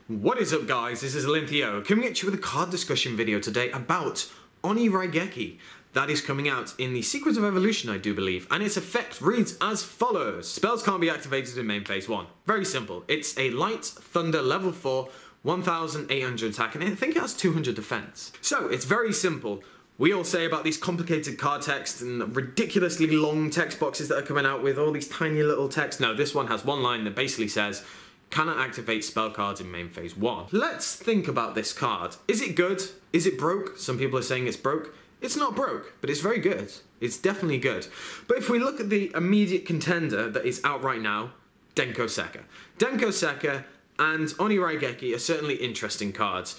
What is up guys, this is Linthio, coming at you with a card discussion video today about Oni-Raigeki. That is coming out in the Secrets of Evolution, I do believe, and its effect reads as follows. Spells can't be activated in main phase 1. Very simple. It's a Light Thunder level 4, 1800 attack, and I think it has 200 defense. So, it's very simple. We all say about these complicated card text and ridiculously long text boxes that are coming out with all these tiny little text. No, this one has one line that basically says, cannot activate spell cards in main phase 1. Let's think about this card. Is it good? Is it broke? Some people are saying it's broke. It's not broke, but it's very good. It's definitely good. But if we look at the immediate contender that is out right now, Denko Sekka. Denko Sekka and Oni-Raigeki are certainly interesting cards.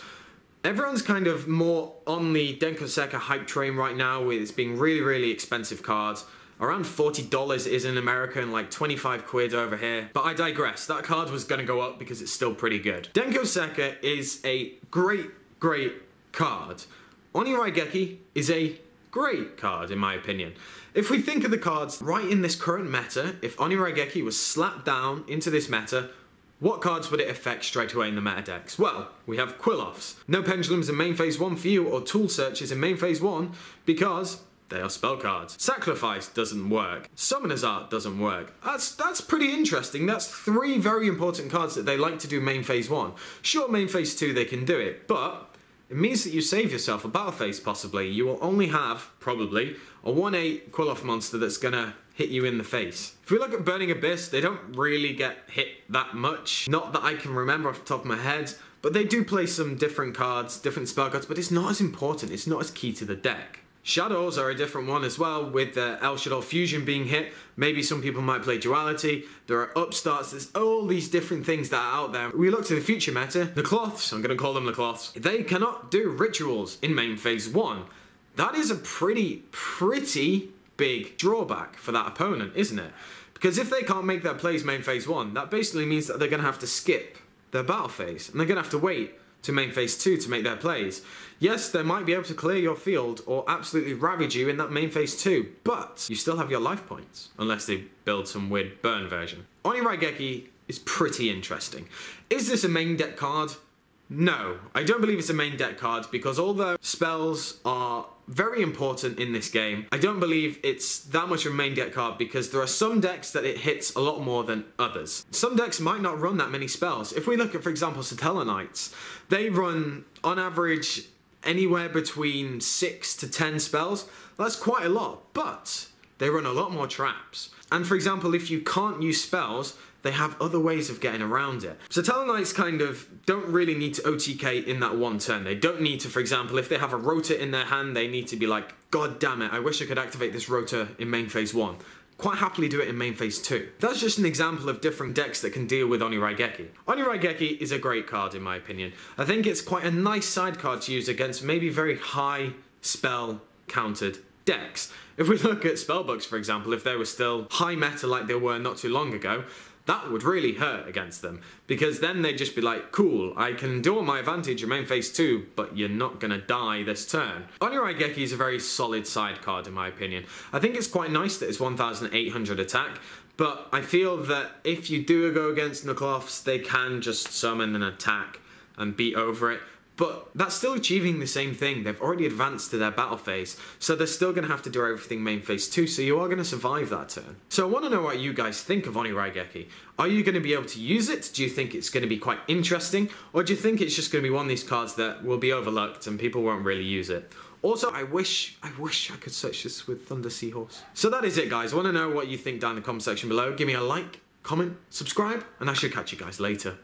Everyone's kind of more on the Denko Sekka hype train right now with it's being really, really expensive cards. Around $40 it is in America and like 25 quid over here. But I digress, that card was going to go up because it's still pretty good. Denko Sekka is a great card. Oni-Raigeki is a great card in my opinion. If we think of the cards right in this current meta, if Oni-Raigeki was slapped down into this meta, what cards would it affect straight away in the meta decks? Well, we have Quill-Offs. No Pendulums in main phase 1 for you or Tool Searches in main phase 1 because they are spell cards. Sacrifice doesn't work. Summoner's Art doesn't work. That's pretty interesting. That's 3 very important cards that they like to do main phase 1. Sure, main phase 2 they can do it, but it means that you save yourself a battle phase possibly. You will only have, probably, a 1/8 Quill-Off monster that's gonna hit you in the face. If we look at Burning Abyss, they don't really get hit that much. Not that I can remember off the top of my head, but they do play some different cards, different spell cards, but it's not as important, it's not as key to the deck. Shadows are a different one as well, with El Shadow Fusion being hit. Maybe some people might play Duality. There are upstarts, there's all these different things that are out there. We look to the future meta, the Cloths, I'm going to call them the Cloths. They cannot do rituals in main phase 1. That is a pretty big drawback for that opponent, isn't it? Because if they can't make their plays main phase 1, that basically means that they're going to have to skip their battle phase. And they're going to have to wait to main phase 2 to make their plays. Yes, they might be able to clear your field or absolutely ravage you in that main phase 2, but you still have your life points, unless they build some weird burn version. Oni-Raigeki is pretty interesting. Is this a main deck card? No, I don't believe it's a main deck card because although spells are very important in this game, I don't believe it's that much of a main deck card because there are some decks that it hits a lot more than others. Some decks might not run that many spells. If we look at, for example, Satella Knights, they run, on average, anywhere between 6 to 10 spells. That's quite a lot, but they run a lot more traps. And for example, if you can't use spells, they have other ways of getting around it. Satella Knights kind of don't really need to OTK in that one turn. They don't need to, for example, if they have a Rota in their hand, they need to be like, God damn it, I wish I could activate this Rota in main phase 1. Quite happily do it in main phase 2. That's just an example of different decks that can deal with Oni-Raigeki. Oni-Raigeki is a great card in my opinion. I think it's quite a nice side card to use against maybe very high spell countered decks. If we look at spellbooks, for example, if they were still high meta like they were not too long ago, that would really hurt against them, because then they'd just be like, cool, I can do all my advantage in main phase 2, but you're not gonna die this turn. Oni-Raigeki is a very solid side card in my opinion. I think it's quite nice that it's 1800 attack, but I feel that if you do go against Nucleophs, they can just summon an attack and beat over it. But that's still achieving the same thing. They've already advanced to their battle phase, so they're still going to have to do everything main phase 2, so you are going to survive that turn. So I want to know what you guys think of Oni-Raigeki. Are you going to be able to use it? Do you think it's going to be quite interesting? Or do you think it's just going to be one of these cards that will be overlooked and people won't really use it? Also, I wish I could search this with Thunder Seahorse. So that is it, guys. I want to know what you think down in the comment section below. Give me a like, comment, subscribe, and I should catch you guys later.